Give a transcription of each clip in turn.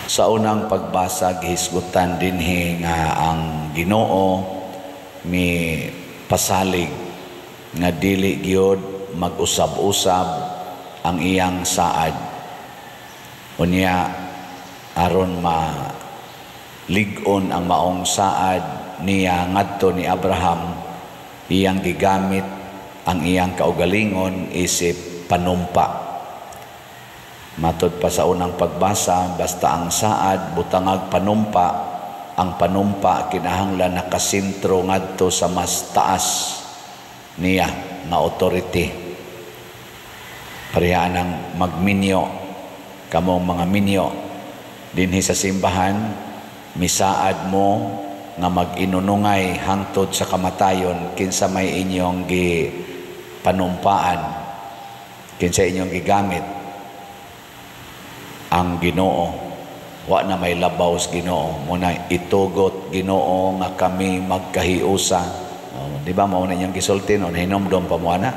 Sa unang pagbasa gihisgutan dinhi nga ang Ginoo mi pasalig nga dili gyud mag-usab-usab ang iyang saad. Unya aron lig-on ang maong saad niya ngadto ni Abraham, iyang gigamit ang iyang kaugalingon isip panumpa. Matod pa sa unang pagbasa, basta ang saad butangag panumpa, ang panumpa kinahanglan nakasentro ngadto sa mas taas niya nga authority. Pareha ng magminyo, kamong mga minyo dinhi sa simbahan, misaad mo nga mag-inunungay hangtod sa kamatayon kinsa may inyong panumpaan, kinsa inyong gigamit ang Ginoo. Wa na may labaw sa Ginoo, muna itugot Ginoo nga kami magkahiusa. Di ba mao na inyong gisulti no, hinomdom pa mo ana.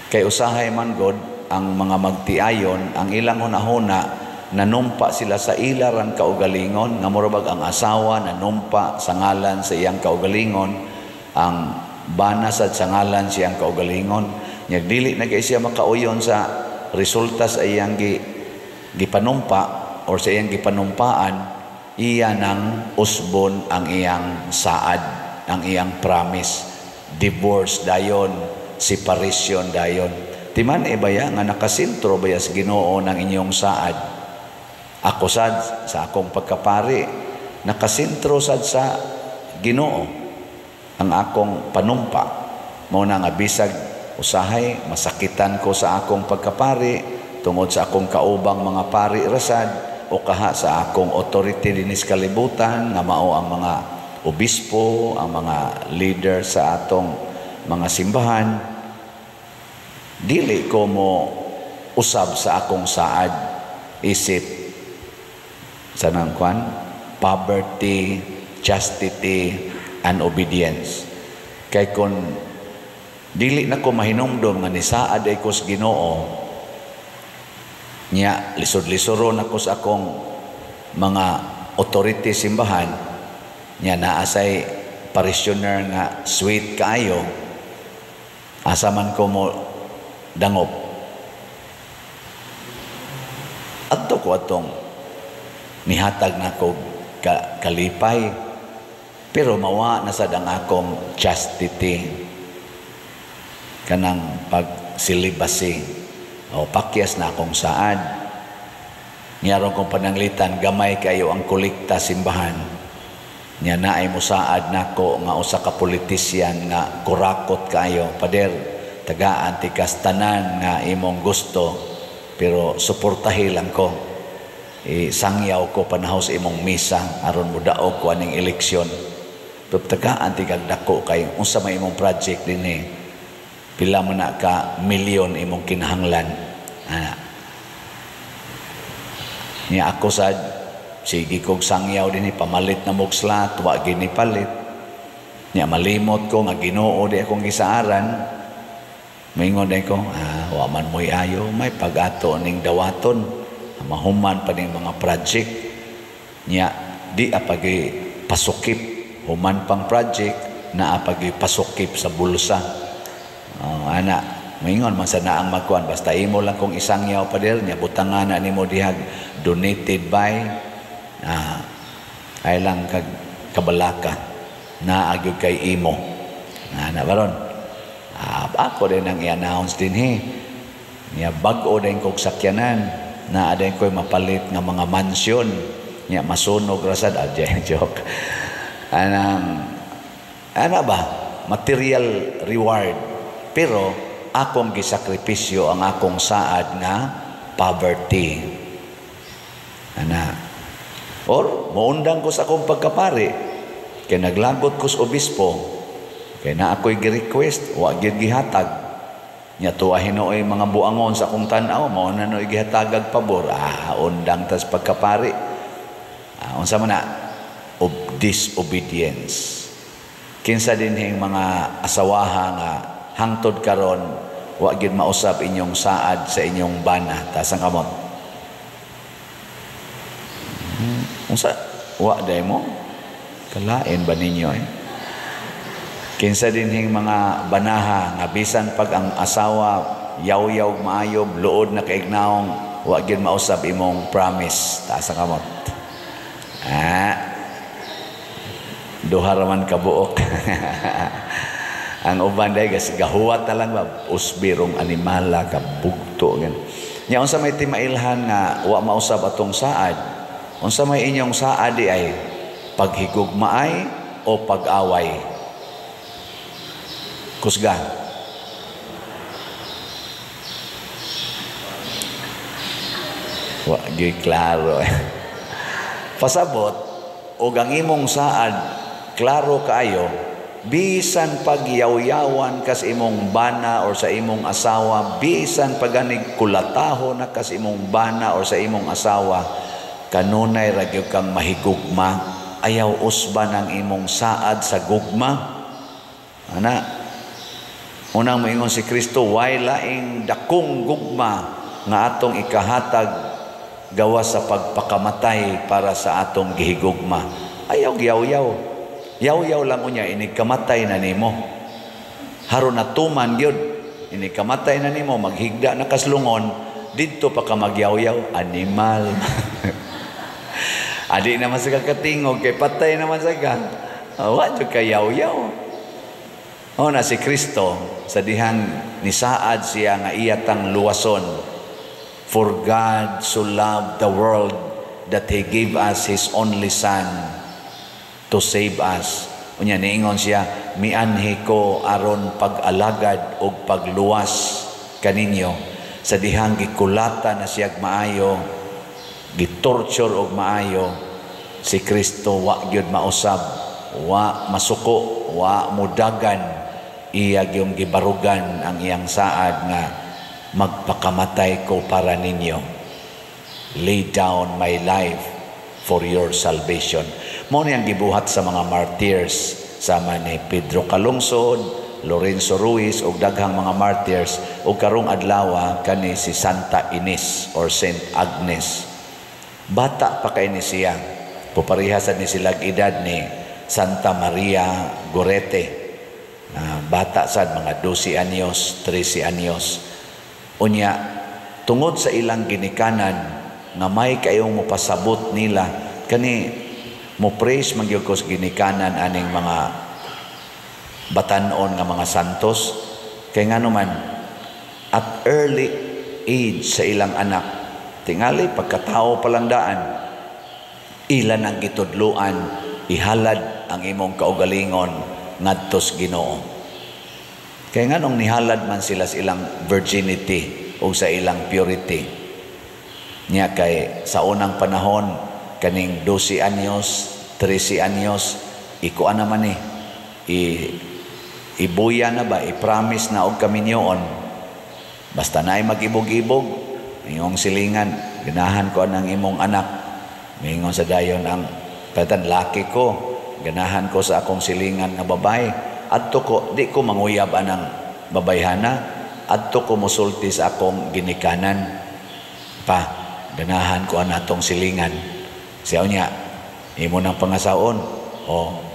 Kay usahay man god ang mga magtiayon, ang ilang hunahuna nanumpa sila sa ilaran kaugalingon, nga murabag ang asawa nanumpa sa ngalan sa iyang kaugalingon, ang bana sa ngalan sa iyang kaugalingon. Nya dili na kay siya makauyon sa resulta sa iyang gipanumpa or sa iyang gipanumpaan, iya nang usbon ang iyang saad, ang iyang promise. Divorce dayon, separation dayon. Timan baya nga nakasentro baya sa Ginoo ng inyong saad. Ako sad sa akong pagkapari, nakasentro sad sa Ginoo ang akong panumpa. Mao na nga bisag usahay masakitan ko sa akong pagkapari tungod sa akong kaubang mga pari rasad o kaha sa akong authority dinis kalibutan nga mao ang mga obispo, ang mga leader sa atong mga simbahan. Dili ko mo usab sa akong saad isip sa nangkwan poverty, chastity, and obedience. Kay kun dili na ko mahinumdom nga ni saad ay ko sa Ginoo, nya lisod-lisoron ako sa akong mga authority simbahan, nya naasay parishioner nga sweet kaayo, asa man ko mo dangop. Adto ko atong nihatag na ko kalipay, pero mawa na sad ang akong chastity, kanang pag-celibacy o pakyas na akong saad. Niyaron kong pananglitan, gamay kayo ang kolekta simbahan. Niya naay mo saad nako nga usa ka politisyan nga kurakot kayo. Pader, tagaan ti kastanan nga imong gusto, pero suportahi lang ko. Sangyaw ko panahon sa imong misa aron mo daog ko aning eleksyon. Pero tagaan ti kagdako kay unsa may imong project dinhi. Pila mo na ka milyon imong kinahanglan. Niya ako sad, sige kong sangyaw din pamalit na mugslat, wa gini palit. Niya malimot ko nga Ginoo di akong gisaaran. Maingon din ko, wa man mo'y ayo, may pag-ato ning dawaton. Mahuman pa ning mga project. Niya di apagi pasukip, human pang project na apagi pasukip sa bulsa. Ana, maingon man sa naang magkuan, basta imo lang kung isang yaw pa der niya, butangan na nimo dihag donated by ay lang kabalaka na agyud kay imo. Ana baron. Ako din ang i-announce din niya bag-o din kog sakyanan na aday ko'y mapalit nga mga mansyon niya masunog rasad joke. Ana ba material reward, pero akong gisakripisyo ang akong saad nga poverty. Ana. Or muundang ko sa akong pagkapari, kay naglagot ko sa obispo, kay na ako'y gi-request, wa gyud gihatag. Nya tuwa hinuoy mga buangon sa akong tan-aw, mao na no gihatagag pabor. Undang tas pagkapari. Unsa man na disobedience. Kinsa dinhing mga asawaha nga hangtod karon wa gyud mausab inyong saad sa inyong bana, taas ang kamot. Unsa wa day mo kalain ba ninyo kinsa dinhing mga banaha nga bisan pag ang asawa yaw-yaw maayo luod na kaignaong wa gyud mausab imong promise taas ang kamot duha raman ka buok ang uban day gahuwat na lang ba usbirong animala ka bugto gan nya unsa may timailhan nga wa mausab atong saad unsa may inyong saad di ay paghigugmaay o pag-away kusga wa gyud klaro pasabot og ang imong saad klaro kaayo bisan pagyaw-yawan kas imong bana or sa imong asawa bisan paganig kulataho na kas imong bana or sa imong asawa kanunay ra gyud kang mahigugma ayaw usban ang imong saad sa gugma ana unang moingon si Kristo way laing dakong gugma nga atong ikahatag gawas sa pagpakamatay para sa atong gihigugma ayaw yaw-yaw yaw-yaw lang unya inigkamatay na nimo haron natuman gyud inigkamatay na nimo maghigda na kaslungon didto pa ka magyaw-yaw animal adi naman sa katingog kay patay naman sa ka wa jud ka yaw-yaw na si Kristo sa dihang nisaad siya nga iyatang luwason for God so loved the world that He gave us His only Son to save us. Unya niingon siya, mianhi ko aron pag-alagad o pagluwas kaninyo sa dihang gikulata na siya maayo, gitorture og maayo si Kristo wa gyud mausab, wa masuko, wa mudagan, iya gyud gibarugan ang iyang saad nga magpakamatay ko para ninyo. Lay down my life for your salvation. Mao ni ang gibuhat sa mga martyrs sama ni Pedro Calungsod, Lorenzo Ruiz ug daghang mga martyrs ug karong adlaw kani si Santa Ines or Saint Agnes. Bata pa kay ni siya. Puparihasad ni sila edad ni Santa Maria Gorete. Bata sad mga 12 anyos, 13 anyos. Unya tungod sa ilang ginikanan nga may kayong mapasabot nila kani mo praise magyud ko sa ginikanan aning mga batanon nga mga santos kay ngano man at early age sa ilang anak tingali pagkatao pa lang daan ilan ang gitudluan ihalad ang imong kaugalingon ngadto sa Ginoo kay nganong nihalad man sila sa ilang virginity o sa ilang purity niya kay sa unang panahon kaning 12 anyos, 13 anyos, ikuan naman ibuya na ba, i-promise na og kami niyon. Basta naay mag-ibog-ibog, iyong silingan, ganahan ko ang imong anak. Mingon sa dayon ang patan laki ko, ganahan ko sa akong silingan nga babae. Adto ko, di ko manguyab anang babayhana, adto ko musulti sa akong ginikanan. Pa, ganahan ko ang atong silingan. Siya niya, imo ng pangasaon,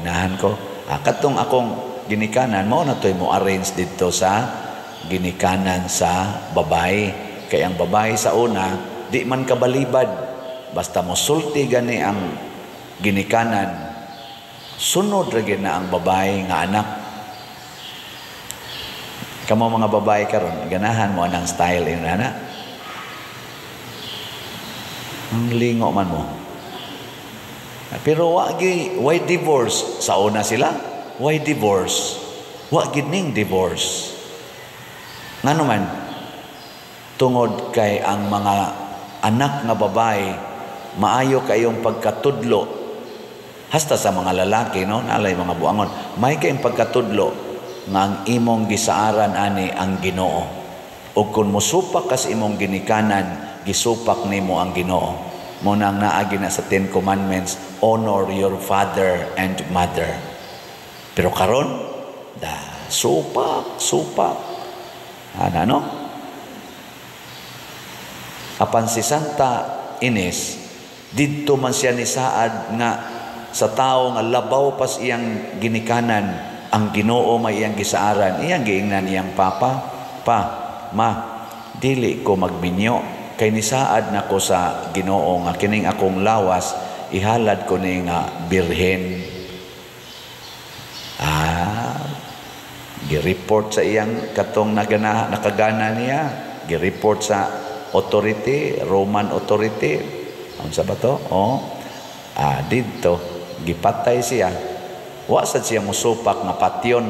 nahan ko. Katong akong ginikanan, mao na to'y mo arrange dito sa ginikanan sa babae. Kaya ang babae sa una, di man kabalibad. Basta mo sulti gani ang ginikanan, sunod lagi na ang babae nga anak. Kamo mga babae karon, ganahan mo anang style yun, anak. Ang lingo man mo. Pero why divorce? Sa una sila, why divorce? Wa gid ning divorce. Ngano man tungod kay ang mga anak nga babae maayo kayong pagkatudlo hasta sa mga lalaki no nalay mga buangon may kayong pagkatudlo nga ang imong gisaaran ani ang Ginoo ug kun mosupak kas imong ginikanan gisupak nimo ang Ginoo. Mo nang naagi na sa 10 Commandments, honor your father and mother. Pero karon, supak. Apan si Santa Ines, Didto man siya ni saad nga sa tao nga labaw pas iyang ginikanan, ang Ginoo may iyang gisaaran, iyang giingnan iyang papa, pa, ma, dili ko magminyo, kay ni saad na ko sa Ginoo nga kining akong lawas, ihalad ko ni nga birhen. Gireport sa iyang katong nakagana niya, gireport sa authority, Roman authority. Ano sa ba to? Dito, gipatay siya. Wa sad siya musupak nga patyon,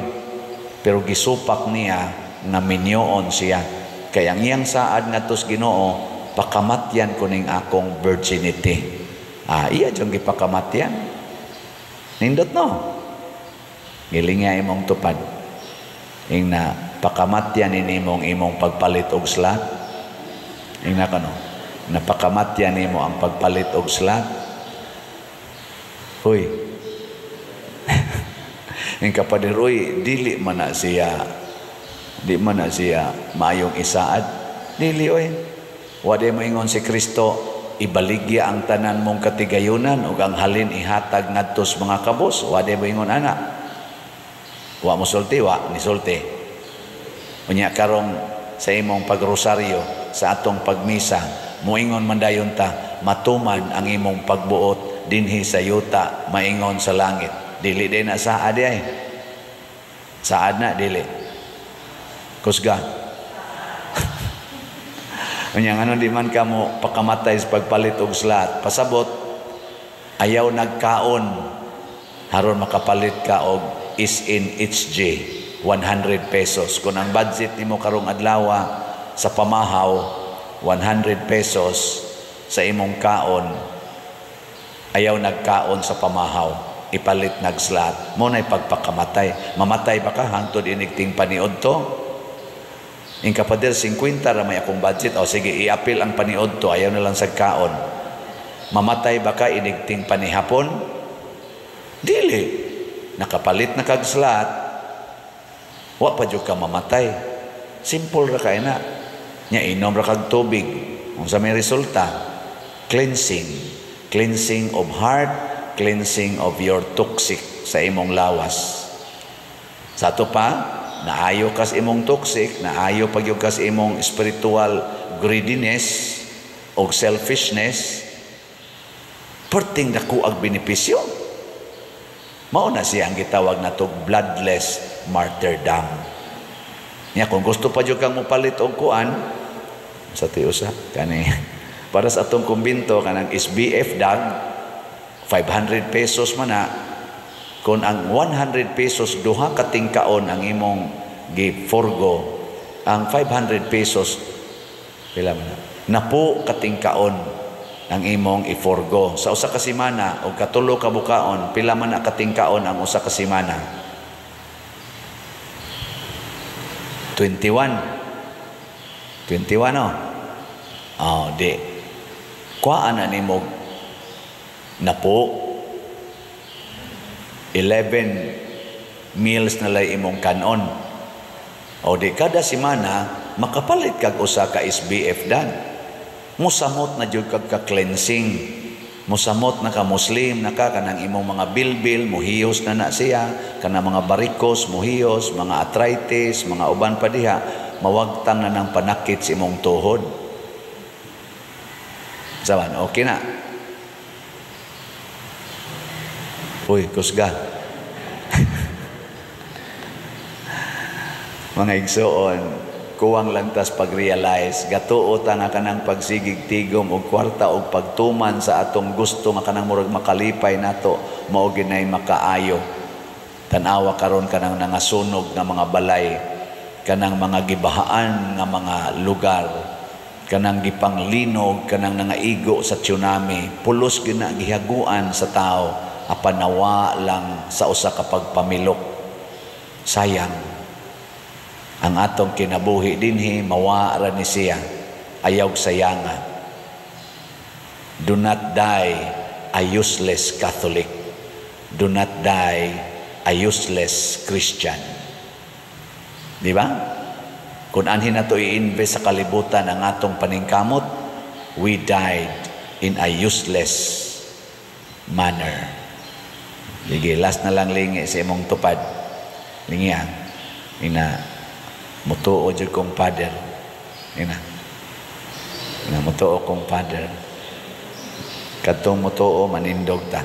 pero gisupak niya nga minyoon siya. Kaya ang iyang saad nga tos Ginoo, pakamatyan ko ning akong virginity. Iya diyong gipakamatyan. Nindot no? Gilinga imong tupad. Ing na pakamatyan inimong imong pagpalit og slat. Ing na kano? Napakamatyan nimo ang pagpalit og slat. Hoy. Ing kapader, uy, dili man na siya maayong isaad. Dili, oy. Wade mo ingon si Kristo, ibaligya ang tanan mong katigayunan ug ang halin ihatag ngadtos mga kabos. Wade mo ingon ana. Wa mo sulti, wa ni sulti. Unya karong sa imong pagrosaryo, sa atong pagmisa, moingon man dayon ta, matuman ang imong pagbuot dinhi sa yuta, maingon sa langit. Dili din na saad ay. Saad na dili. Kusga. Unya ano di man kamo pakamatay sa pagpalit og slat, pasabot ayaw nagkaon haron makapalit ka og is in HJ 100 pesos. Kung ang budget nimo karong adlaw sa pamahaw 100 pesos sa imong kaon, ayaw nagkaon sa pamahaw, ipalit nagslat, mo na'y pagpakamatay. Mamatay ba ka hangtod inigting paniod to? Ing kapader 50 ra may akong budget, o sige iapil ang paniod to, ayaw na lang sa kaon. Mamatay ba ka inigting panihapon? Dili. Nakapalit na kagslat, wa pa jud ka mamatay. Simple ra kay na. Nya inom ra kag tubig. Unsa may resulta? Cleansing of heart, cleansing of your toxic sa imong lawas. Sa ato pa, naayo kas imong toxic, naayo pagyud kas imong spiritual greediness o selfishness, perting dako ang benepisyo. Mao na siya ang gitawag na tog bloodless martyrdom. Nya kung gusto pa jud kang mopalit og kuan sa tiusa kani para sa atong kumbinto kanang SBF dag 500 pesos man na. Kung ang 100 pesos duha ka tingkaon ang imong giforgo, ang 500 pesos pila man na po ka tingkaon ang imong iforgo. Sa usa ka semana o katulo ka bukaon, pila man na katingkaon ang usa ka semana? 21 no? Di. Kuhaan na nimo na po 11 meals na lay imong kanon. O di kada semana makapalit kag usa ka SBF dan. Musamot na jud kag ka cleansing. Musamot na ka Muslim na ka kanang imong mga bilbil muhiyos na siya, kanang mga barikos muhiyos, mga arthritis, mga uban pa diha mawagtang na ng panakit sa imong tuhod. Saban, okay na. Uy, kusga. Mga igsoon, kuwang lang tas pag-realize, gatuo ta nga kanang pagsigig tigom og kwarta og pagtuman sa atong gusto nga kanang murag makalipay nato, mao ginay makaayo. Tanawa karon kanang nangasunog nga mga balay, kanang mga gibahaan nga mga lugar, kanang gipanglinog, kanang nangaigo sa tsunami, pulos gina gihaguan sa tao, apanawa lang sa usa ka pagpamilok. Sayang. Ang atong kinabuhi dinhi mawara ni siya, ayaw sayanga. Do not die a useless Catholic. Do not die a useless Christian. Di ba? Kung anhin na to i-invest sa kalibutan ang atong paningkamot, we died in a useless manner. Sige, last na lang lingi sa imong tupad. Lingi ina mutuo jud kong father. Ina mutuo kong father. Katong mutuo manindog ta.